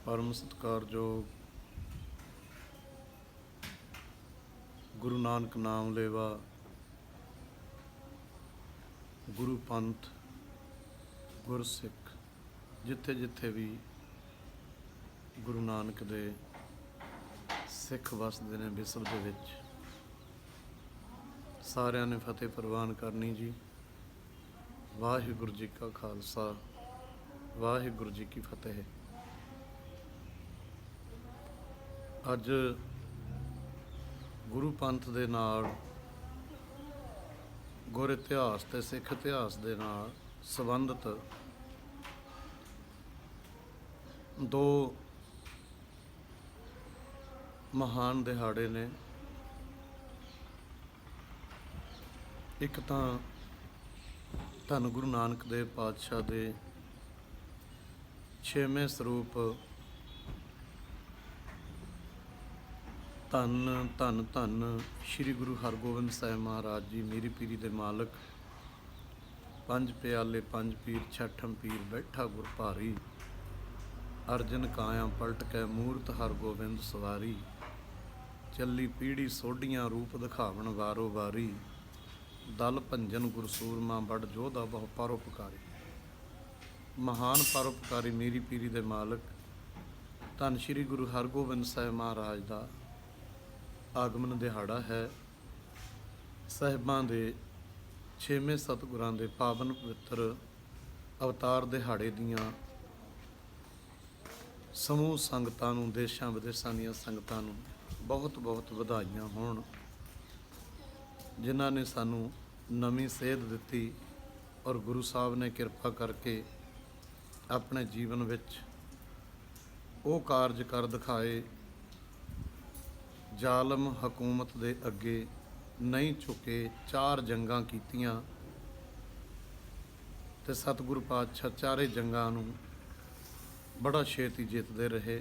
परम सत्कारयोग गुरु नानक नाम लेवा गुरु पंथ गुरसिख जिथे जिथे भी गुरु नानक दे सिख वसदे ने विश्व दे विच सारिਆਂ ने फतेह प्रवान करनी जी। वाहिगुरु जी का खालसा वाहिगुरु जी की फतेह। अज गुरु पंथ दे नाल गुर इतिहास ते सिख इतिहास दे नाल संबंधित दो महान दिहाड़े ने। एक तां धन गुरु नानक देव पातशाह दे 6वें सरूप धन धन धन श्री गुरु हरगोबिंद साहिब महाराज जी मेरी पीरी दे मालक। पंज प्याले पंज पीर छठम पीर बैठा गुर भारी। अर्जन काया पलट कै मूरत हरगोबिंद सवारी। चली पीढ़ी सोडियां रूप दिखावन वारो वारी। दल भंजन गुरसूरमा बड़ जोधा बहु परोपकारी। महान परोपकारी मेरी पीरी दे मालक धन श्री गुरु हरगोबिंद साहिब महाराज का आगमन दिहाड़ा है। साहिबां दे 6वें सतगुरां दे पावन पवित्र अवतार दिहाड़े दियां समूह संगतां नूं देशां विदेशां दीयां संगतां नूं बहुत बहुत वधाइयां होण, जिन्हां ने सानू नवीं सेध दित्ती और गुरु साहब ने किरपा करके अपने जीवन विच वो कारज कर दिखाए जालम हकूमत दे अगे नहीं झुके। 4 जंगां कीतियां ते सतगुरु पातशाह चारे जंगां नूं बड़ा छेती जितदे रहे।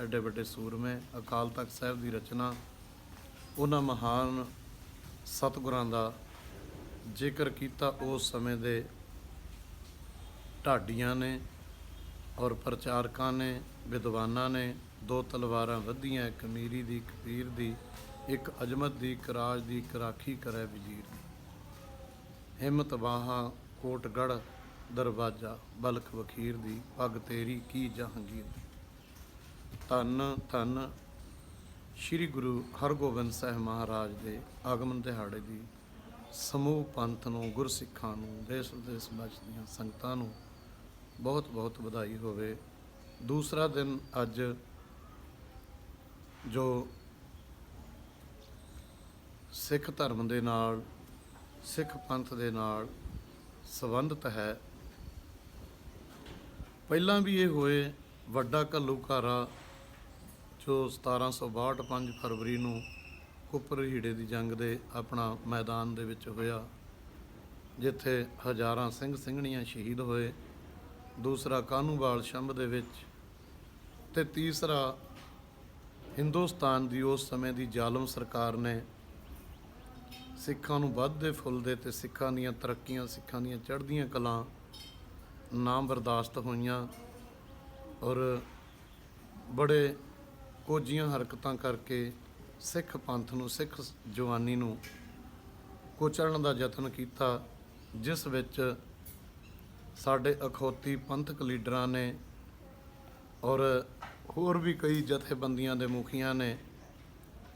एडे वड्डे सूरमे अकाल तख्त साहिब की रचना उन्हां महान सतगुरां दा जिक्र किया उस समय दे ढाडियां ने और प्रचारकां ने विद्वानां ने। 2 तलवारां वधियां, एक मीरी दी, एक पीर दी, एक अजमत दी, एक राज दी, एक राखी करे वजीर दी। हिम्मत बाहां कोटगढ़ दरवाजा बलख वखीर दी। पग तेरी की जहांगीर दी। धन धन श्री गुरु हरगोबिंद साहिब महाराज के आगमन दिहाड़े की समूह पंथ नूं गुरसिखां नूं देश विदेश बसदियां संगतां नूं बहुत बहुत बधाई होवे। दूसरा दिन अज जो सिख धर्म दे नाल सिख पंथ दे नाल संबंधित है। पहलां भी ये होए वड्डा घल्लूघारा जो 1762 5 फरवरी नूं कुपर हीड़े की जंग दे अपना मैदान दे विच होया, जिथे हज़ारां सिंह ਸਿੰਘਣੀਆਂ शहीद होए। दूसरा कानूवाल शंभ दे विच ते तीसरा हिंदुस्तान की उस समय की जालम सरकार ने सिखां नूं वधदे फुलदे ते सिखां दीयां तरक्कियां सिखां दीयां चढ़दियां कलां ना बर्दाश्त होईयां और बड़े कोझियां हरकतां करके सिख पंथ नूं सिख जवानी नूं कुचलण दा यतन कीता, जिस विच साडे अखौती पंथक लीडरां ने और होर भी कई जथेबंदियां दे मुखियां ने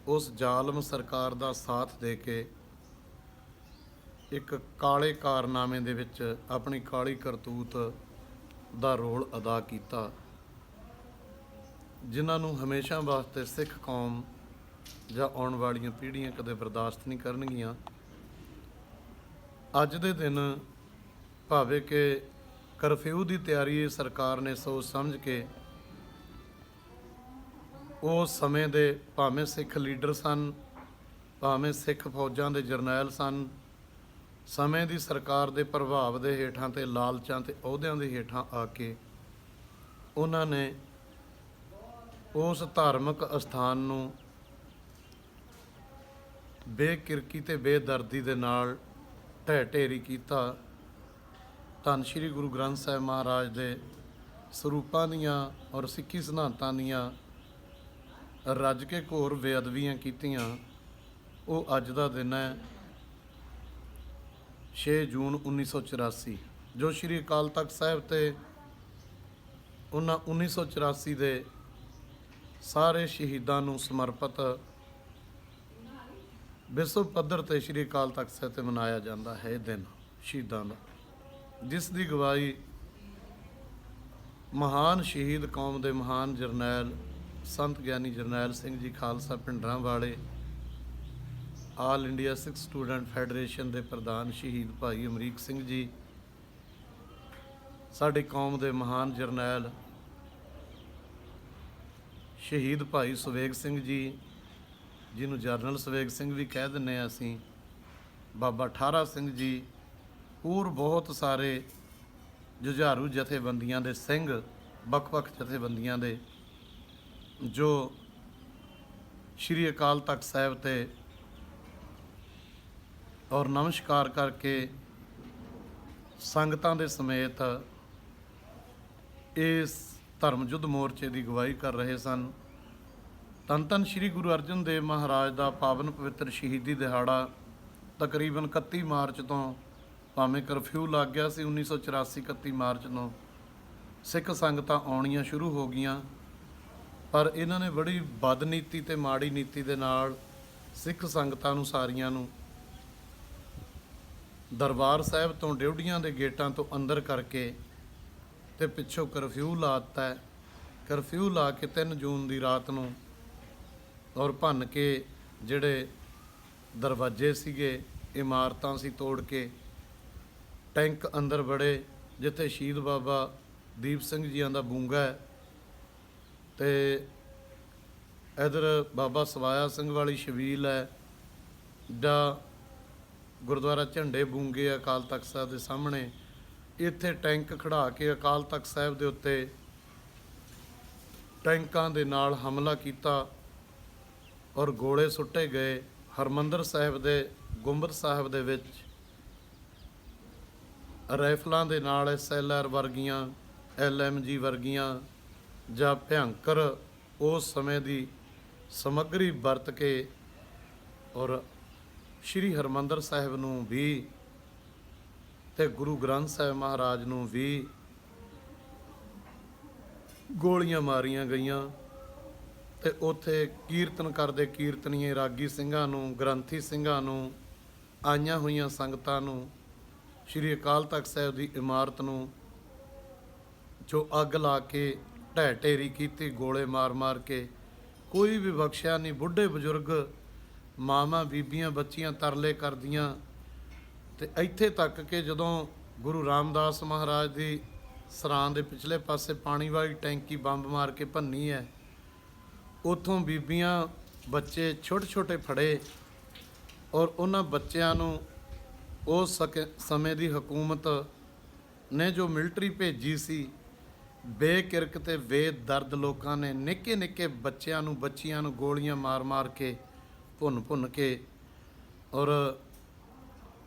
उस जालम सरकार दा साथ दे के एक काले कारनामे दे विच अपनी काली करतूत दा रोल अदा कीता, जिन्हां नूं हमेशा वास्ते सिख कौम ਜਾਂ आने वाली पीढ़ियां कदे बर्दाश्त नहीं करनगियां। अज दे दिन भावें कि करफ्यू की तैयारी सरकार ने सोच समझ के उस समय दे भावें सिख लीडर सन भावें सिख फौजां दे जरनैल सन, समय की सरकार के प्रभाव के हेठां ते लालचां ते अहुदियां के हेठां आके उन्होंने उस धार्मिक अस्थान नूं बेकिरकी ते बेदर्दी दे नाल ढह ढेरी कीता। धन श्री गुरु ग्रंथ साहिब महाराज दे ਸਰੂਪਾਂ ਦੀਆਂ ਔਰ ਸਿੱਖੀ ਸਿਧਾਂਤਾਂ ਦੀਆਂ ਰੱਜ ਕੇ ਘੋਰ ਬੇਅਦਬੀਆਂ ਕੀਤੀਆਂ, ਉਹ ਅੱਜ ਦਾ ਦਿਨ ਹੈ 6 ਜੂਨ 1984, ਜੋ ਸ਼੍ਰੀ ਅਕਾਲ ਤਖਤ ਸਾਹਿਬ ਤੇ ਉਹਨਾਂ 1984 ਦੇ ਸਾਰੇ ਸ਼ਹੀਦਾਂ ਨੂੰ ਸਮਰਪਿਤ ਵਿਸ਼ਵ ਪੱਧਰ ਤੇ ਸ਼੍ਰੀ ਅਕਾਲ ਤਖਤ ਸਾਹਿਬ ਤੇ ਮਨਾਇਆ ਜਾਂਦਾ ਹੈ। ਇਹ ਦਿਨ ਸ਼ਹੀਦਾਂ ਦਾ, ਜਿਸ ਦੀ ਗਵਾਹੀ ਮਹਾਨ ਸ਼ਹੀਦ ਕੌਮ ਦੇ ਮਹਾਨ ਜਰਨੈਲ ਸੰਤ ਗਿਆਨੀ ਜਰਨੈਲ ਸਿੰਘ ਜੀ ਖਾਲਸਾ ਭਿੰਡਰਾਂ ਵਾਲੇ, ਆਲ ਇੰਡੀਆ ਸਿੱਖ ਸਟੂਡੈਂਟ ਫੈਡਰੇਸ਼ਨ ਦੇ ਪ੍ਰਧਾਨ ਸ਼ਹੀਦ ਭਾਈ ਅਮਰੀਕ ਸਿੰਘ ਜੀ, ਸਾਡੀ ਕੌਮ ਦੇ ਮਹਾਨ ਜਰਨੈਲ ਸ਼ਹੀਦ ਭਾਈ ਸੁਵੇਗ ਸਿੰਘ ਜੀ, ਜਿਹਨੂੰ ਜਰਨਲ ਸੁਵੇਗ ਸਿੰਘ ਵੀ ਕਹਿ ਦਿੰਦੇ ਹਾਂ ਅਸੀਂ, ਬਾਬਾ ਠਾਰਾ ਸਿੰਘ ਜੀ, ਹੋਰ ਬਹੁਤ ਸਾਰੇ ਜੁਝਾਰੂ ਜਥੇਬੰਦੀਆਂ ਦੇ ਸਿੰਘ, ਵੱਖ-ਵੱਖ ਜਥੇਬੰਦੀਆਂ ਦੇ, ਜੋ ਸ਼੍ਰੀ ਅਕਾਲ ਤਖਤ ਸਾਹਿਬ ਤੇ ਔਰ ਨਮਸਕਾਰ ਕਰਕੇ ਸੰਗਤਾਂ ਦੇ ਸਮੇਤ ਇਸ ਧਰਮ ਯੁੱਧ ਮੋਰਚੇ ਦੀ ਅਗਵਾਈ ਕਰ ਰਹੇ ਸਨ। ਧੰਨ ਧੰਨ ਸ਼੍ਰੀ ਗੁਰੂ ਅਰਜਨ ਦੇਵ ਮਹਾਰਾਜ ਦਾ ਪਾਵਨ ਪਵਿੱਤਰ ਸ਼ਹੀਦੀ ਦਿਹਾੜਾ ਤਕਰੀਬਨ 31 ਮਾਰਚ ਤੋਂ, ਭਾਵੇਂ ਕਰਫਿਊ ਲੱਗ ਗਿਆ ਸੀ 1984 31 ਮਾਰਚ ਨੂੰ, ਸਿੱਖ ਸੰਗਤਾਂ ਆਉਣੀਆਂ ਸ਼ੁਰੂ ਹੋ ਗਈਆਂ, ਪਰ ਇਹਨਾਂ ਨੇ ਬੜੀ ਬਦਨੀਤੀ ਤੇ ਮਾੜੀ ਨੀਤੀ ਦੇ ਨਾਲ ਸਿੱਖ ਸੰਗਤਾਂ ਨੂੰ ਸਾਰੀਆਂ ਨੂੰ ਦਰਬਾਰ ਸਾਹਿਬ ਤੋਂ ਡਿਊਟੀਆਂ ਦੇ ਗੇਟਾਂ ਤੋਂ ਅੰਦਰ ਕਰਕੇ ਤੇ ਪਿੱਛੋਂ ਕਰਫਿਊ ਲਾ ਦਿੱਤਾ ਹੈ। ਕਰਫਿਊ ਲਾ ਕੇ 3 ਜੂਨ ਦੀ ਰਾਤ ਨੂੰ ਔਰ ਭੰਨ ਕੇ ਜਿਹੜੇ ਦਰਵਾਜ਼ੇ ਸੀਗੇ, ਇਮਾਰਤਾਂ ਸੀ, ਤੋੜ ਕੇ ਟੈਂਕ ਅੰਦਰ ਵੜੇ, ਜਿੱਥੇ ਸ਼ਹੀਦ ਬਾਬਾ ਦੀਪ ਸਿੰਘ ਜੀਆਂ ਦਾ ਬੂੰਗਾ ਹੈ ਤੇ ਇੱਧਰ ਬਾਬਾ ਸਵਾਇਆ ਸਿੰਘ ਵਾਲੀ ਸ਼ਬੀਲ ਹੈ, ਜਾਂ ਗੁਰਦੁਆਰਾ ਝੰਡੇ ਬੂੰਗੇ ਅਕਾਲ ਤਖਤ ਸਾਹਿਬ ਦੇ ਸਾਹਮਣੇ, ਇੱਥੇ ਟੈਂਕ ਖੜਾ ਕੇ ਅਕਾਲ ਤਖਤ ਸਾਹਿਬ ਦੇ ਉੱਤੇ ਟੈਂਕਾਂ ਦੇ ਨਾਲ ਹਮਲਾ ਕੀਤਾ ਔਰ ਗੋਲੇ ਸੁੱਟੇ ਗਏ। ਹਰਿਮੰਦਰ ਸਾਹਿਬ ਦੇ ਗੁੰਬਦ ਸਾਹਿਬ ਦੇ ਵਿੱਚ ਰਾਈਫਲਾਂ ਦੇ ਨਾਲ SLR ਵਰਗੀਆਂ, LMG ਵਰਗੀਆਂ ਜਾਂ ਭਿਅੰਕਰ ਉਸ ਸਮੇਂ ਦੀ ਸਮੱਗਰੀ ਵਰਤ ਕੇ ਔਰ ਸ਼੍ਰੀ ਹਰਿਮੰਦਰ ਸਾਹਿਬ ਨੂੰ ਵੀ ਤੇ ਗੁਰੂ ਗ੍ਰੰਥ ਸਾਹਿਬ ਮਹਾਰਾਜ ਨੂੰ ਵੀ ਗੋਲੀਆਂ ਮਾਰੀਆਂ ਗਈਆਂ। ਤੇ ਉੱਥੇ ਕੀਰਤਨ ਕਰਦੇ ਕੀਰਤਨੀਏ, ਰਾਗੀ ਸਿੰਘਾਂ ਨੂੰ, ਗ੍ਰੰਥੀ ਸਿੰਘਾਂ ਨੂੰ, ਆਈਆਂ ਹੋਈਆਂ ਸੰਗਤਾਂ ਨੂੰ, ਸ਼੍ਰੀ ਅਕਾਲ ਤਖਤ ਸਾਹਿਬ ਦੀ ਇਮਾਰਤ ਨੂੰ ਜੋ ਅੱਗ ਲਾ ਕੇ ਢਹਿ ਢੇਰੀ ਕੀਤੀ, ਗੋਲੇ ਮਾਰ ਮਾਰ ਕੇ, ਕੋਈ ਵੀ ਬਖਸ਼ਿਆ ਨਹੀਂ। ਬੁੱਢੇ ਬਜ਼ੁਰਗ, ਮਾਵਾਂ, ਬੀਬੀਆਂ, ਬੱਚੀਆਂ ਤਰਲੇ ਕਰਦੀਆਂ। ਤੇ ਇੱਥੇ ਤੱਕ ਕਿ ਜਦੋਂ ਗੁਰੂ ਰਾਮਦਾਸ ਮਹਾਰਾਜ ਦੀ ਸਰਾਂ ਦੇ ਪਿਛਲੇ ਪਾਸੇ ਪਾਣੀ ਵਾਲੀ ਟੈਂਕੀ ਬੰਬ ਮਾਰ ਕੇ ਭੰਨੀ ਹੈ, ਉੱਥੋਂ ਬੀਬੀਆਂ, ਬੱਚੇ ਛੋਟੇ ਛੋਟੇ ਫੜੇ ਔਰ ਉਹਨਾਂ ਬੱਚਿਆਂ ਨੂੰ ਉਸ ਸਮੇਂ ਦੀ ਹਕੂਮਤ ਨੇ ਜੋ ਮਿਲਟਰੀ ਭੇਜੀ ਸੀ, ਬੇਕਿਰਕ ਤੇ ਬੇਦਰਦ ਲੋਕਾਂ ਨੇ ਨਿੱਕੇ ਨਿੱਕੇ ਬੱਚਿਆਂ ਨੂੰ, ਬੱਚੀਆਂ ਨੂੰ ਗੋਲੀਆਂ ਮਾਰ ਮਾਰ ਕੇ, ਭੁੰਨ ਭੁੰਨ ਕੇ ਔਰ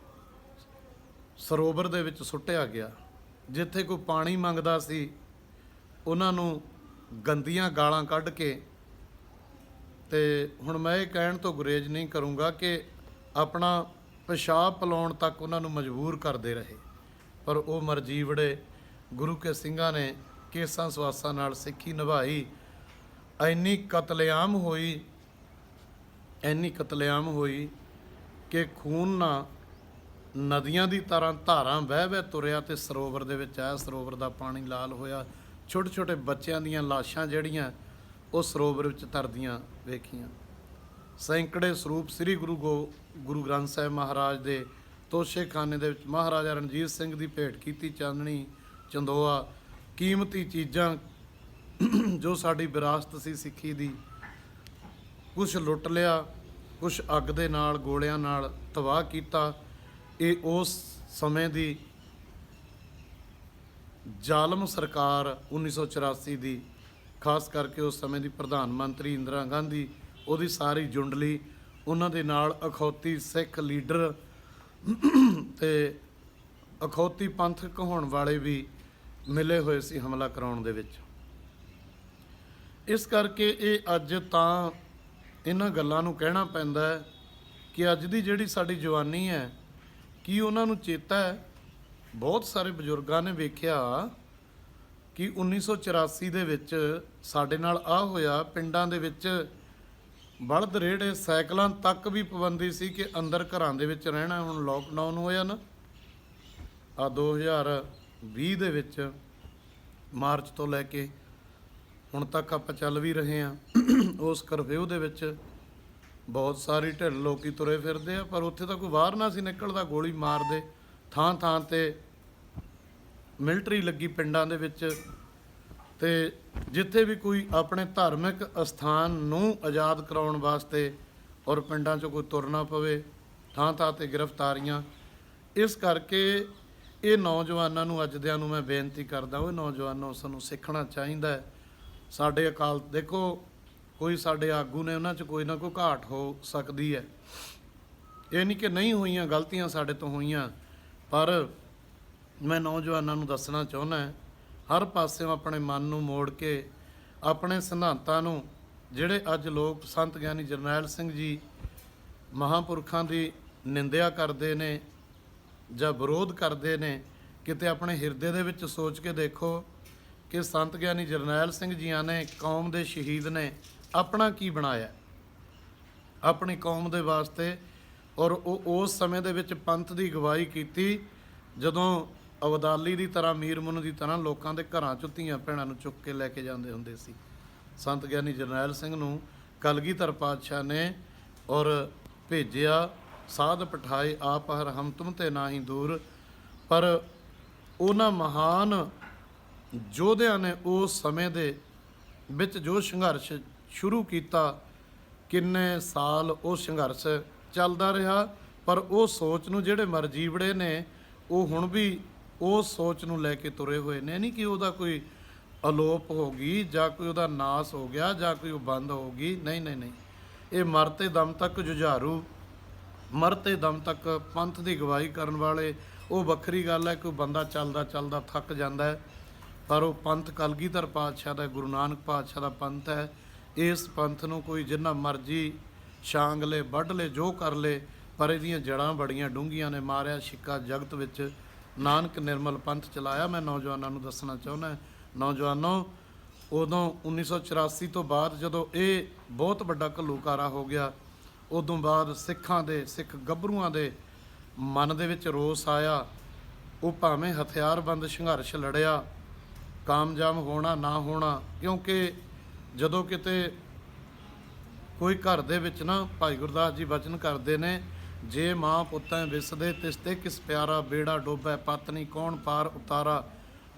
ਸਰੋਵਰ ਦੇ ਵਿੱਚ ਸੁੱਟਿਆ ਗਿਆ। ਜਿੱਥੇ ਕੋਈ ਪਾਣੀ ਮੰਗਦਾ ਸੀ, ਉਹਨਾਂ ਨੂੰ ਗੰਦੀਆਂ ਗਾਲਾਂ ਕੱਢ ਕੇ, ਤੇ ਹੁਣ ਮੈਂ ਇਹ ਕਹਿਣ ਤੋਂ ਗੁਰੇਜ਼ ਨਹੀਂ ਕਰੂੰਗਾ ਕਿ ਆਪਣਾ ਪਿਸ਼ਾਬ ਪਿਲਾਉਣ ਤੱਕ ਉਹਨਾਂ ਨੂੰ ਮਜਬੂਰ ਕਰਦੇ ਰਹੇ, ਪਰ ਉਹ ਮਰਜੀਵੜੇ ਗੁਰੂ ਕੇ ਸਿੰਘਾਂ ਨੇ ਕੇਸਾਂ ਸਵਾਸਾਂ ਨਾਲ ਸਿੱਖੀ ਨਿਭਾਈ। ਇੰਨੀ ਕਤਲੇਆਮ ਹੋਈ, ਇੰਨੀ ਕਤਲੇਆਮ ਹੋਈ ਕਿ ਖੂਨ ਨਾ ਨਦੀਆਂ ਦੀ ਤਰ੍ਹਾਂ ਧਾਰਾਂ ਵਹਿ ਵਹਿ ਤੁਰਿਆ ਤੇ ਸਰੋਵਰ ਦੇ ਵਿੱਚ ਆਇਆ। ਸਰੋਵਰ ਦਾ ਪਾਣੀ ਲਾਲ ਹੋਇਆ, ਛੋਟੇ ਛੋਟੇ ਬੱਚਿਆਂ ਦੀਆਂ ਲਾਸ਼ਾਂ ਜਿਹੜੀਆਂ ਉਹ ਸਰੋਵਰ ਵਿੱਚ ਤਰਦੀਆਂ ਵੇਖੀਆਂ। ਸੈਂਕੜੇ ਸਰੂਪ ਸ੍ਰੀ ਗੁਰੂ ਗ੍ਰੰਥ ਸਾਹਿਬ ਮਹਾਰਾਜ ਦੇ ਤੋਸ਼ੇਖਾਨੇ ਦੇ ਵਿੱਚ ਮਹਾਰਾਜਾ ਰਣਜੀਤ ਸਿੰਘ ਦੀ ਭੇਟ ਕੀਤੀ ਚਾਂਦਨੀ, ਚੰਦੋਆ, ਕੀਮਤੀ ਚੀਜ਼ਾਂ ਜੋ ਸਾਡੀ ਵਿਰਾਸਤ ਸੀ ਸਿੱਖੀ ਦੀ, ਕੁਛ ਲੁੱਟ ਲਿਆ, ਕੁਛ ਅੱਗ ਦੇ ਨਾਲ, ਗੋਲਿਆਂ ਨਾਲ ਤਬਾਹ ਕੀਤਾ। ਇਹ ਉਸ ਸਮੇਂ ਦੀ ਜ਼ਾਲਮ ਸਰਕਾਰ 1984 ਦੀ, ਖਾਸ ਕਰਕੇ ਉਸ ਸਮੇਂ ਦੀ ਪ੍ਰਧਾਨ ਮੰਤਰੀ ਇੰਦਰਾ ਗਾਂਧੀ, ਉਹਦੀ ਸਾਰੀ ਜੁੰਡਲੀ, ਉਹਨਾਂ ਦੇ ਨਾਲ ਅਖੌਤੀ ਸਿੱਖ ਲੀਡਰ ਤੇ ਅਖੌਤੀ ਪੰਥ ਕਹਾਉਣ ਵਾਲੇ ਵੀ ਮਿਲੇ ਹੋਏ ਸੀ ਹਮਲਾ ਕਰਾਉਣ ਦੇ ਵਿੱਚ। ਇਸ ਕਰਕੇ ਇਹ ਅੱਜ ਤਾਂ ਇਹਨਾਂ ਗੱਲਾਂ ਨੂੰ ਕਹਿਣਾ ਪੈਂਦਾ ਹੈ ਕਿ ਅੱਜ ਦੀ ਜਿਹੜੀ ਸਾਡੀ ਜਵਾਨੀ ਹੈ, ਕੀ ਉਹਨਾਂ ਨੂੰ ਚੇਤਾ ਹੈ? ਬਹੁਤ ਸਾਰੇ ਬਜ਼ੁਰਗਾਂ ਨੇ ਵੇਖਿਆ ਕਿ 1984 ਦੇ ਵਿੱਚ ਸਾਡੇ ਨਾਲ ਆ ਹੋਇਆ। ਪਿੰਡਾਂ ਦੇ ਵਿੱਚ ਬਲਦ ਰੇੜੇ ਸਾਈਕਲਾਂ ਤੱਕ ਵੀ ਪਾਬੰਦੀ ਸੀ ਕਿ ਅੰਦਰ ਘਰਾਂ ਦੇ ਵਿੱਚ ਰਹਿਣਾ। ਹੁਣ ਲੋਕਡਾਊਨ ਹੋਇਆ ਨਾ ਆ 2020 ਦੇ ਵਿੱਚ, ਮਾਰਚ ਤੋਂ ਲੈ ਕੇ ਹੁਣ ਤੱਕ ਆਪਾਂ ਚੱਲ ਵੀ ਰਹੇ ਹਾਂ। ਉਸ ਕਰਫਿਊ ਦੇ ਵਿੱਚ ਬਹੁਤ ਸਾਰੀ ਢਿੱਲ ਲੋਕੀ ਤੁਰੇ ਫਿਰਦੇ ਆ, ਪਰ ਉੱਥੇ ਤਾਂ ਕੋਈ ਬਾਹਰ ਨਾ ਸੀ ਨਿਕਲਦਾ, ਗੋਲੀ ਮਾਰਦੇ। ਥਾਂ ਥਾਂ ਤੇ ਮਿਲਟਰੀ ਲੱਗੀ ਪਿੰਡਾਂ ਦੇ ਵਿੱਚ, ਤੇ ਜਿੱਥੇ ਵੀ ਕੋਈ ਆਪਣੇ ਧਾਰਮਿਕ ਅਸਥਾਨ ਨੂੰ ਆਜ਼ਾਦ ਕਰਾਉਣ ਵਾਸਤੇ ਔਰ ਪਿੰਡਾਂ 'ਚੋਂ ਕੋਈ ਤੁਰਨਾ ਪਵੇ, ਥਾਂ ਥਾਂ ਤੇ ਗ੍ਰਿਫਤਾਰੀਆਂ। ਇਸ ਕਰਕੇ ਇਹ ਨੌਜਵਾਨਾਂ ਨੂੰ, ਅੱਜ ਦਿਆਂ ਨੂੰ ਮੈਂ ਬੇਨਤੀ ਕਰਦਾ, ਉਹ ਨੌਜਵਾਨੋਂ ਸਾਨੂੰ ਸਿੱਖਣਾ ਚਾਹੀਦਾ ਹੈ। ਸਾਡੇ ਅਕਾਲ ਦੇਖੋ, ਕੋਈ ਸਾਡੇ ਆਗੂ ਨੇ, ਉਹਨਾਂ 'ਚ ਕੋਈ ਨਾ ਕੋਈ ਘਾਟ ਹੋ ਸਕਦੀ ਹੈ। ਇਹ ਨਹੀਂ ਕਿ ਨਹੀਂ ਹੋਈਆਂ, ਗਲਤੀਆਂ ਸਾਡੇ ਤੋਂ ਹੋਈਆਂ, ਪਰ ਮੈਂ ਨੌਜਵਾਨਾਂ ਨੂੰ ਦੱਸਣਾ ਚਾਹੁੰਦਾ, ਹਰ ਪਾਸਿਓਂ ਆਪਣੇ ਮਨ ਨੂੰ ਮੋੜ ਕੇ ਆਪਣੇ ਸਿਧਾਂਤਾਂ ਨੂੰ, ਜਿਹੜੇ ਅੱਜ ਲੋਕ ਸੰਤ ਗਿਆਨੀ ਜਰਨੈਲ ਸਿੰਘ ਜੀ ਮਹਾਂਪੁਰਖਾਂ ਦੀ ਨਿੰਦਿਆ ਕਰਦੇ ਨੇ ਜਾਂ ਵਿਰੋਧ ਕਰਦੇ ਨੇ, ਕਿਤੇ ਆਪਣੇ ਹਿਰਦੇ ਦੇ ਵਿੱਚ ਸੋਚ ਕੇ ਦੇਖੋ ਕਿ ਸੰਤ ਗਿਆਨੀ ਜਰਨੈਲ ਸਿੰਘ ਜੀਆਂ ਨੇ, ਕੌਮ ਦੇ ਸ਼ਹੀਦ ਨੇ, ਆਪਣਾ ਕੀ ਬਣਾਇਆ ਆਪਣੀ ਕੌਮ ਦੇ ਵਾਸਤੇ। ਔਰ ਉਹ ਉਸ ਸਮੇਂ ਦੇ ਵਿੱਚ ਪੰਥ ਦੀ ਅਗਵਾਈ ਕੀਤੀ, ਜਦੋਂ ਅਬਦਾਲੀ ਦੀ ਤਰ੍ਹਾਂ, ਮੀਰ ਮੁੰਨ ਦੀ ਤਰ੍ਹਾਂ ਲੋਕਾਂ ਦੇ ਘਰਾਂ 'ਚੋਂ ਧੀਆਂ ਭੈਣਾਂ ਨੂੰ ਚੁੱਕ ਕੇ ਲੈ ਕੇ ਜਾਂਦੇ ਹੁੰਦੇ ਸੀ। ਸੰਤ ਗਿਆਨੀ ਜਰਨੈਲ ਸਿੰਘ ਨੂੰ ਕਲਗੀਧਰ ਪਾਤਸ਼ਾਹ ਨੇ ਔਰ ਭੇਜਿਆ, ਸਾਧ ਪਠਾਏ ਆਪ ਹਰ ਹਮ ਤੁਮ ਤੇ ਨਾਹੀਂ ਦੂਰ। ਪਰ ਉਹਨਾਂ ਮਹਾਨ ਯੋਧਿਆਂ ਨੇ ਉਸ ਸਮੇਂ ਦੇ ਵਿੱਚ ਜੋ ਸੰਘਰਸ਼ ਸ਼ੁਰੂ ਕੀਤਾ, ਕਿੰਨੇ ਸਾਲ ਉਹ ਸੰਘਰਸ਼ ਚੱਲਦਾ ਰਿਹਾ। ਪਰ ਉਹ ਸੋਚ ਨੂੰ ਜਿਹੜੇ ਮਰਜੀਵੜੇ ਨੇ, ਉਹ ਹੁਣ ਵੀ ਉਸ ਸੋਚ ਨੂੰ ਲੈ ਕੇ ਤੁਰੇ ਹੋਏ ਨੇ। ਨਹੀਂ ਕਿ ਉਹਦਾ ਕੋਈ ਅਲੋਪ ਹੋ ਗਈ ਜਾਂ ਕੋਈ ਉਹਦਾ ਨਾਸ ਹੋ ਗਿਆ ਜਾਂ ਕੋਈ ਉਹ ਬੰਦ ਹੋ ਗਈ, ਨਹੀਂ ਨਹੀਂ ਨਹੀਂ। ਇਹ ਮਰਤੇ ਦਮ ਤੱਕ ਜੁਝਾਰੂ, ਮਰਤੇ ਦਮ ਤੱਕ ਪੰਥ ਦੀ ਅਗਵਾਈ ਕਰਨ ਵਾਲੇ। ਉਹ ਵੱਖਰੀ ਗੱਲ ਹੈ, ਕੋਈ ਬੰਦਾ ਚੱਲਦਾ ਚੱਲਦਾ ਥੱਕ ਜਾਂਦਾ ਹੈ, ਪਰ ਉਹ ਪੰਥ ਕਲਗੀਧਰ ਪਾਤਸ਼ਾਹ ਦਾ, ਗੁਰੂ ਨਾਨਕ ਪਾਤਸ਼ਾਹ ਦਾ ਪੰਥ ਹੈ। ਇਸ ਪੰਥ ਨੂੰ ਕੋਈ ਜਿੰਨਾ ਮਰਜ਼ੀ ਛਾਂਗ ਲੇ, ਵੱਢ ਲੇ, ਜੋ ਕਰ ਲੇ, ਪਰ ਇਹਦੀਆਂ ਜੜ੍ਹਾਂ ਬੜੀਆਂ ਡੂੰਘੀਆਂ ਨੇ। ਮਾਰਿਆ ਛਿੱਕਾ ਜਗਤ ਵਿੱਚ, ਨਾਨਕ ਨਿਰਮਲ ਪੰਥ ਚਲਾਇਆ। ਮੈਂ ਨੌਜਵਾਨਾਂ ਨੂੰ ਦੱਸਣਾ ਚਾਹੁੰਦਾ, ਨੌਜਵਾਨੋ, ਉਦੋਂ 1984 ਤੋਂ ਬਾਅਦ ਜਦੋਂ ਇਹ ਬਹੁਤ ਵੱਡਾ ਘੱਲੂਕਾਰਾ ਹੋ ਗਿਆ, ਉਦੋਂ ਬਾਅਦ ਸਿੱਖਾਂ ਦੇ, ਸਿੱਖ ਗੱਭਰੂਆਂ ਦੇ ਮਨ ਦੇ ਵਿੱਚ ਰੋਸ ਆਇਆ। ਉਹ ਭਾਵੇਂ ਹਥਿਆਰਬੰਦ ਸੰਘਰਸ਼ ਲੜਿਆ, ਕਾਮਯਾਬ ਹੋਣਾ ਨਾ ਹੋਣਾ, ਕਿਉਂਕਿ ਜਦੋਂ ਕਿਤੇ ਕੋਈ ਘਰ ਦੇ ਵਿੱਚ ਨਾ, ਭਾਈ ਗੁਰਦਾਸ ਜੀ ਬਚਨ ਕਰਦੇ ਨੇ, ਜੇ ਮਾਂ ਪੁੱਤਾਂ ਵਿਸਦੇ ਤਿਸ ਤੇ ਕਿਸ ਪਿਆਰਾ, ਬੇੜਾ ਡੋਬੈ ਪਤਨੀ ਕੌਣ ਪਾਰ ਉਤਾਰਾ,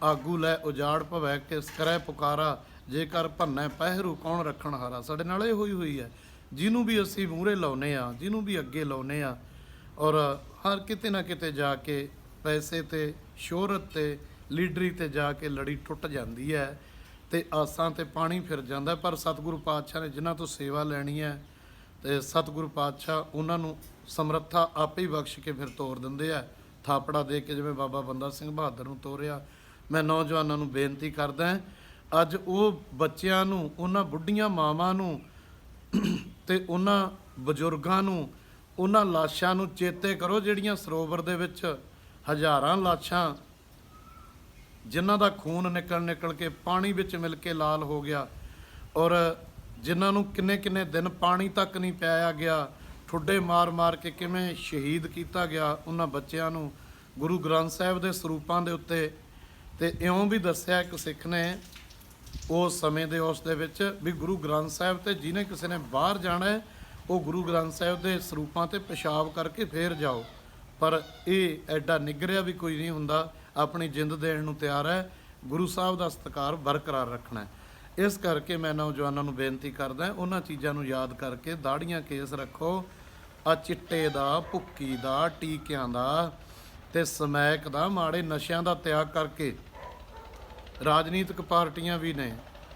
ਆਗੂ ਲੈ ਉਜਾੜ ਭਵੈ ਕਿਸ ਕਰੈ ਪੁਕਾਰਾ, ਜੇਕਰ ਭੰਨੈ ਪਹਿਰੂ ਕੌਣ ਰੱਖਣ ਹਾਰਾ। ਸਾਡੇ ਨਾਲ ਇਹ ਹੋਈ ਹੈ, ਜਿਹਨੂੰ ਵੀ ਅਸੀਂ ਮੂਹਰੇ ਲਾਉਂਦੇ ਆ, ਜਿਹਨੂੰ ਵੀ ਅੱਗੇ ਲਾਉਂਦੇ ਆ, ਔਰ ਹਰ ਕਿਤੇ ਨਾ ਕਿਤੇ ਜਾ ਕੇ ਪੈਸੇ ਤੇ, ਸ਼ੋਹਰਤ ਤੇ, ਲੀਡਰੀ ਤੇ ਜਾ ਕੇ ਲੜੀ ਟੁੱਟ ਜਾਂਦੀ ਹੈ ਤੇ ਆਸਾਂ ਤੇ ਪਾਣੀ ਫਿਰ ਜਾਂਦਾ। ਪਰ ਸਤਿਗੁਰੂ ਪਾਤਸ਼ਾਹ ਨੇ ਜਿਨ੍ਹਾਂ ਤੋਂ ਸੇਵਾ ਲੈਣੀ ਹੈ, ਤੇ ਸਤਿਗੁਰੂ ਪਾਤਸ਼ਾਹ ਉਹਨਾਂ ਨੂੰ ਸਮਰੱਥਾ ਆਪੇ ਹੀ ਬਖਸ਼ ਕੇ ਫਿਰ ਤੋਰ ਦਿੰਦੇ ਆ, ਥਾਪੜਾ ਦੇ ਕੇ, ਜਿਵੇਂ ਬਾਬਾ ਬੰਦਾ ਸਿੰਘ ਬਹਾਦਰ ਨੂੰ ਤੋਰਿਆ। ਮੈਂ ਨੌਜਵਾਨਾਂ ਨੂੰ ਬੇਨਤੀ ਕਰਦਾ, ਅੱਜ ਉਹ ਬੱਚਿਆਂ ਨੂੰ, ਉਹਨਾਂ ਬੁੱਢੀਆਂ ਮਾਵਾਂ ਨੂੰ ਤੇ ਉਹਨਾਂ ਬਜ਼ੁਰਗਾਂ ਨੂੰ, ਉਹਨਾਂ ਲਾਸ਼ਾਂ ਨੂੰ ਚੇਤੇ ਕਰੋ, ਜਿਹੜੀਆਂ ਸਰੋਵਰ ਦੇ ਵਿੱਚ ਹਜ਼ਾਰਾਂ ਲਾਸ਼ਾਂ, ਜਿਨ੍ਹਾਂ ਦਾ ਖੂਨ ਨਿਕਲ ਕੇ ਪਾਣੀ ਵਿੱਚ ਮਿਲ ਕੇ ਲਾਲ ਹੋ ਗਿਆ, ਔਰ ਜਿਨ੍ਹਾਂ ਨੂੰ ਕਿੰਨੇ ਕਿੰਨੇ ਦਿਨ ਪਾਣੀ ਤੱਕ ਨਹੀਂ ਪਿਆਇਆ ਗਿਆ, ਠੁੱਡੇ ਮਾਰ ਮਾਰ ਕੇ ਕਿਵੇਂ ਸ਼ਹੀਦ ਕੀਤਾ ਗਿਆ ਉਹਨਾਂ ਬੱਚਿਆਂ ਨੂੰ ਗੁਰੂ ਗ੍ਰੰਥ ਸਾਹਿਬ ਦੇ ਸਰੂਪਾਂ ਦੇ ਉੱਤੇ। ਤੇ ਇਉਂ ਵੀ ਦੱਸਿਆ ਇੱਕ ਸਿੱਖ ਨੇ ਉਸ ਸਮੇਂ ਦੇ, ਉਸ ਦੇ ਵਿੱਚ ਵੀ ਗੁਰੂ ਗ੍ਰੰਥ ਸਾਹਿਬ ਤੇ ਜਿਹਨੇ ਕਿਸੇ ਨੇ ਬਾਹਰ ਜਾਣਾ ਹੈ, ਉਹ ਗੁਰੂ ਗ੍ਰੰਥ ਸਾਹਿਬ ਦੇ ਸਰੂਪਾਂ ਤੇ ਪਿਸ਼ਾਬ ਕਰਕੇ ਫੇਰ ਜਾਓ। ਪਰ ਇਹ ਐਡਾ ਨਿਗਰਿਆ ਵੀ ਕੋਈ ਨਹੀਂ ਹੁੰਦਾ, ਆਪਣੀ ਜਿੰਦ ਦੇਣ ਨੂੰ ਤਿਆਰ ਹੈ, ਗੁਰੂ ਸਾਹਿਬ ਦਾ ਸਤਿਕਾਰ ਬਰਕਰਾਰ ਰੱਖਣਾ। ਇਸ ਕਰਕੇ ਮੈਂ ਨੌਜਵਾਨਾਂ ਨੂੰ ਬੇਨਤੀ ਕਰਦਾ, ਉਹਨਾਂ ਚੀਜ਼ਾਂ ਨੂੰ ਯਾਦ ਕਰਕੇ ਦਾੜੀਆਂ ਕੇਸ ਰੱਖੋ। ਆ ਚਿੱਟੇ ਦਾ, ਭੁੱਕੀ ਦਾ, ਟੀਕਿਆਂ ਦਾ ਤੇ ਸਮੈਕ ਦਾ, ਮਾੜੇ ਨਸ਼ਿਆਂ ਦਾ ਤਿਆਗ ਕਰਕੇ। ਰਾਜਨੀਤਿਕ ਪਾਰਟੀਆਂ ਵੀ ਨੇ,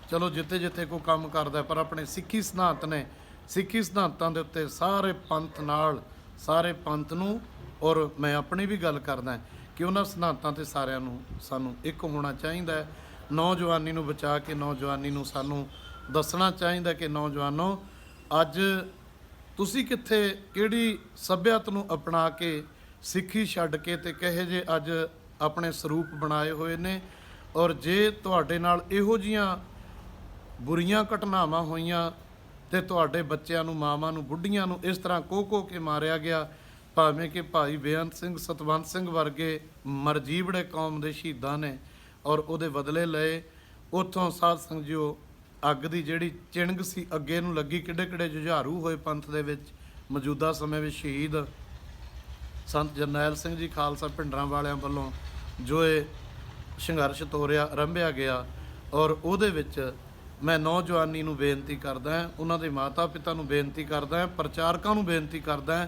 ਚਲੋ ਜਿੱਥੇ ਜਿੱਥੇ ਕੋਈ ਕੰਮ ਕਰਦਾ, ਪਰ ਆਪਣੇ ਸਿੱਖੀ ਸਿਧਾਂਤ ਨੇ, ਸਿੱਖੀ ਸਿਧਾਂਤਾਂ ਦੇ ਉੱਤੇ ਸਾਰੇ ਪੰਥ ਨਾਲ, ਸਾਰੇ ਪੰਥ ਨੂੰ, ਔਰ ਮੈਂ ਆਪਣੀ ਵੀ ਗੱਲ ਕਰਦਾ ਕਿ ਉਹਨਾਂ ਸਿਧਾਂਤਾਂ ਤੇ ਸਾਰਿਆਂ ਨੂੰ ਸਾਨੂੰ ਇੱਕ ਹੋਣਾ ਚਾਹੀਦਾ ਹੈ। ਨੌਜਵਾਨੀ ਨੂੰ ਬਚਾ ਕੇ ਨੌਜਵਾਨੀ ਨੂੰ ਸਾਨੂੰ ਦੱਸਣਾ ਚਾਹੀਦਾ ਕਿ ਨੌਜਵਾਨੋ, ਅੱਜ ਤੁਸੀਂ ਕਿੱਥੇ ਕਿਹੜੀ ਸੱਭਿਅਤ ਨੂੰ ਅਪਣਾ ਕੇ ਸਿੱਖੀ ਛੱਡ ਕੇ ਤੇ ਕਹੇ ਜੇ ਅੱਜ ਆਪਣੇ ਸਰੂਪ ਬਣਾਏ ਹੋਏ ਨੇ। ਔਰ ਜੇ ਤੁਹਾਡੇ ਨਾਲ ਇਹੋ ਜੀਆਂ ਬੁਰੀਆਂ ਘਟਨਾਵਾਂ ਹੋਈਆਂ ਤੇ ਤੁਹਾਡੇ ਬੱਚਿਆਂ ਨੂੰ, ਮਾਵਾਂ ਨੂੰ, ਬੁੱਢੀਆਂ ਨੂੰ ਇਸ ਤਰ੍ਹਾਂ ਕੋਹ ਕੇ ਮਾਰਿਆ ਗਿਆ, ਭਾਵੇਂ ਕਿ ਭਾਈ ਬੇਅੰਤ ਸਿੰਘ, ਸਤਵੰਤ ਸਿੰਘ ਵਰਗੇ ਮਰਜੀਵੜੇ ਕੌਮ ਦੇ ਸ਼ਹੀਦਾਂ ਨੇ ਔਰ ਉਹਦੇ ਬਦਲੇ ਲਏ। ਉੱਥੋਂ ਸਾਧ ਸੰਗਤਿਓ ਅੱਗ ਦੀ ਜਿਹੜੀ ਚਿਣਗ ਸੀ ਅੱਗੇ ਨੂੰ ਲੱਗੀ, ਕਿੱਡੇ ਕਿੱਡੇ ਜੁਝਾਰੂ ਹੋਏ ਪੰਥ ਦੇ ਵਿੱਚ। ਮੌਜੂਦਾ ਸਮੇਂ ਵਿੱਚ ਸ਼ਹੀਦ ਸੰਤ ਜਰਨੈਲ ਸਿੰਘ ਜੀ ਖਾਲਸਾ ਭਿੰਡਰਾਂ ਵਾਲਿਆਂ ਵੱਲੋਂ ਜੋ ਇਹ ਸੰਘਰਸ਼ ਆਰੰਭਿਆ ਗਿਆ, ਔਰ ਉਹਦੇ ਵਿੱਚ ਮੈਂ ਨੌਜਵਾਨੀ ਨੂੰ ਬੇਨਤੀ ਕਰਦਾ ਹਾਂ, ਉਹਨਾਂ ਦੇ ਮਾਤਾ ਪਿਤਾ ਨੂੰ ਬੇਨਤੀ ਕਰਦਾ ਹਾਂ, ਪ੍ਰਚਾਰਕਾਂ ਨੂੰ ਬੇਨਤੀ ਕਰਦਾ ਹਾਂ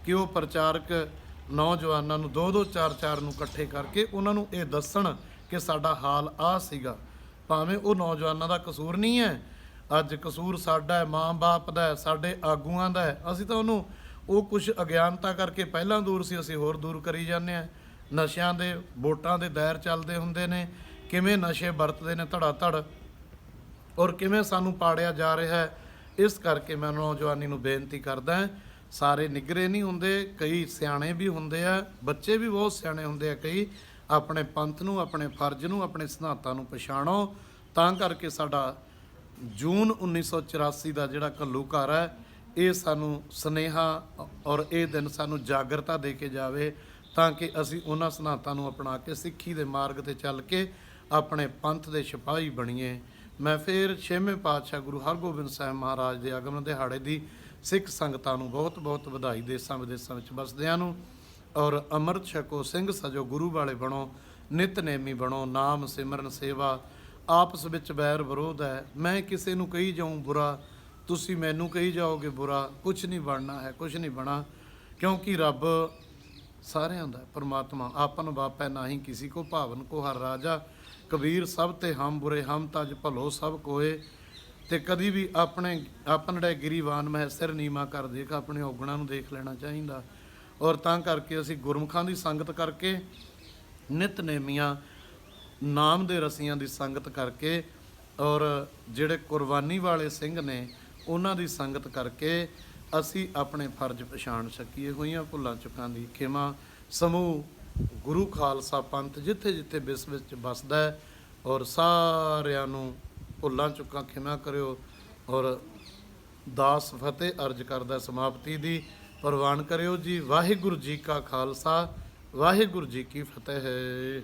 ਕਿ ਉਹ ਪ੍ਰਚਾਰਕ ਨੌਜਵਾਨਾਂ ਨੂੰ 2-2 4-4 ਨੂੰ ਇਕੱਠੇ ਕਰਕੇ ਉਹਨਾਂ ਨੂੰ ਇਹ ਦੱਸਣ ਕਿ ਸਾਡਾ ਹਾਲ ਆਹ ਸੀਗਾ। ਭਾਵੇਂ ਉਹ ਨੌਜਵਾਨਾਂ ਦਾ ਕਸੂਰ ਨਹੀਂ ਹੈ, ਅੱਜ ਕਸੂਰ ਸਾਡਾ ਹੈ, ਮਾਂ-ਬਾਪ ਦਾ ਹੈ, ਸਾਡੇ ਆਗੂਆਂ ਦਾ ਹੈ। ਅਸੀਂ ਤਾਂ ਉਹਨੂੰ ਉਹ ਕੁਝ ਅਗਿਆਨਤਾ ਕਰਕੇ ਪਹਿਲਾਂ ਦੂਰ ਸੀ, ਅਸੀਂ ਹੋਰ ਦੂਰ ਕਰੀ ਜਾਂਦੇ ਹਾਂ। ਨਸ਼ਿਆਂ ਦੇ ਵੋਟਾਂ ਦੇ ਦਾਇਰ ਚੱਲਦੇ ਹੁੰਦੇ ਨੇ, ਕਿਵੇਂ ਨਸ਼ੇ ਵਰਤਦੇ ਨੇ ਧੜਾ ਧੜ, ਔਰ ਕਿਵੇਂ ਸਾਨੂੰ ਪਾੜਿਆ ਜਾ ਰਿਹਾ ਹੈ। ਇਸ ਕਰਕੇ ਮੈਂ ਨੌਜਵਾਨੀ ਨੂੰ ਬੇਨਤੀ ਕਰਦਾ ਹਾਂ, ਸਾਰੇ ਨਿਗਰੇ ਨਹੀਂ ਹੁੰਦੇ, ਕਈ ਸਿਆਣੇ ਵੀ ਹੁੰਦੇ ਆ, ਬੱਚੇ ਵੀ ਬਹੁਤ ਸਿਆਣੇ ਹੁੰਦੇ ਆ ਕਈ। ਆਪਣੇ ਪੰਥ ਨੂੰ, ਆਪਣੇ ਫਰਜ਼ ਨੂੰ, ਆਪਣੇ ਸਿਧਾਂਤਾਂ ਨੂੰ ਪਛਾਣੋ, ਤਾਂ ਕਰਕੇ ਸਾਡਾ ਜੂਨ 1984 ਦਾ ਜਿਹੜਾ ਘੱਲੂਘਾਰ ਹੈ, ਇਹ ਸਾਨੂੰ ਸੁਨੇਹਾ ਔਰ ਇਹ ਦਿਨ ਸਾਨੂੰ ਜਾਗਰਤਾ ਦੇ ਕੇ ਜਾਵੇ, ਤਾਂ ਕਿ ਅਸੀਂ ਉਹਨਾਂ ਸਿਧਾਂਤਾਂ ਨੂੰ ਅਪਣਾ ਕੇ ਸਿੱਖੀ ਦੇ ਮਾਰਗ ਤੇ ਚੱਲ ਕੇ ਆਪਣੇ ਪੰਥ ਦੇ ਸਿਪਾਹੀ ਬਣੀਏ। ਮੈਂ ਫਿਰ 6ਵੇਂ ਪਾਤਸ਼ਾਹ ਗੁਰੂ ਹਰਗੋਬਿੰਦ ਸਾਹਿਬ ਮਹਾਰਾਜ ਦੇ ਆਗਮਨ ਦਿਹਾੜੇ ਦੀ ਸਿੱਖ ਸੰਗਤਾਂ ਨੂੰ ਬਹੁਤ ਬਹੁਤ ਵਧਾਈ, ਦੇਸਾਂ ਵਿਦੇਸਾਂ ਵਿੱਚ ਵਸਦਿਆਂ ਨੂੰ। ਔਰ ਅੰਮ੍ਰਿਤ ਛਕੋ, ਸਿੰਘ ਸਜੋ, ਗੁਰੂ ਵਾਲੇ ਬਣੋ, ਨਿਤਨੇਮੀ ਬਣੋ, ਨਾਮ ਸਿਮਰਨ ਸੇਵਾ। ਆਪਸ ਵਿੱਚ ਵੈਰ ਵਿਰੋਧ ਹੈ, ਮੈਂ ਕਿਸੇ ਨੂੰ ਕਹੀ ਜਾਊਂ ਬੁਰਾ, ਤੁਸੀਂ ਮੈਨੂੰ ਕਹੀ ਜਾਓਗੇ ਬੁਰਾ, ਕੁਛ ਨਹੀਂ ਬਣਨਾ ਹੈ, ਕੁਛ ਨਹੀਂ ਬਣਾ। ਕਿਉਂਕਿ ਰੱਬ ਸਾਰਿਆਂ ਦਾ ਪਰਮਾਤਮਾ ਆਪਨ ਬਾਪੈ ਨਾਹੀਂ ਕਿਸੇ ਕੋ, ਭਾਵਨ ਕੋ ਹਰ ਰਾਜਾ। ਕਬੀਰ ਸਭ ਤੇ ਹਮ ਬੁਰੇ, ਹਮ ਤਜ ਭਲੋ ਸਭ ਕੋਏ। ਤੇ ਕਦੀ ਵੀ ਆਪਣੇ ਗਿਰੀਵਾਨ ਮਹਿ ਸਿਰ ਨੀਮਾ ਕਰ ਦੇਖ, ਆਪਣੇ ਔਗਣਾਂ ਨੂੰ ਦੇਖ ਲੈਣਾ ਚਾਹੀਦਾ। ਔਰ ਤਾਂ ਕਰਕੇ ਅਸੀਂ ਗੁਰਮੁਖਾਂ ਦੀ ਸੰਗਤ ਕਰਕੇ, ਨਿਤਨੇਮੀਆਂ ਨਾਮ ਦੇ ਰਸੀਆਂ ਦੀ ਸੰਗਤ ਕਰਕੇ, ਔਰ ਜਿਹੜੇ ਕੁਰਬਾਨੀ ਵਾਲੇ ਸਿੰਘ ਨੇ ਉਹਨਾਂ ਦੀ ਸੰਗਤ ਕਰਕੇ ਅਸੀਂ ਆਪਣੇ ਫਰਜ਼ ਪਛਾਣ ਸਕੀਏ। ਹੋਈਆਂ ਭੁੱਲਾਂ ਚੁੱਕਾਂ ਦੀ ਖਿਮਾ। ਸਮੂਹ ਗੁਰੂ ਖਾਲਸਾ ਪੰਥ ਜਿੱਥੇ ਜਿੱਥੇ ਵਿਸ਼ਵ ਵਿੱਚ ਵੱਸਦਾ ਹੈ, ਔਰ ਸਾਰਿਆਂ ਨੂੰ ਭੁੱਲਾਂ ਚੁੱਕਾਂ ਖਿਮਾ ਕਰਿਓ। ਔਰ ਦਾਸ ਫਤਿਹ ਅਰਜ ਕਰਦਾ ਸਮਾਪਤੀ ਦੀ, ਪ੍ਰਵਾਨ ਕਰਿਓ ਜੀ। ਵਾਹਿਗੁਰੂ ਜੀ ਕਾ ਖਾਲਸਾ, ਵਾਹਿਗੁਰੂ ਜੀ ਕੀ ਫਤਿਹ।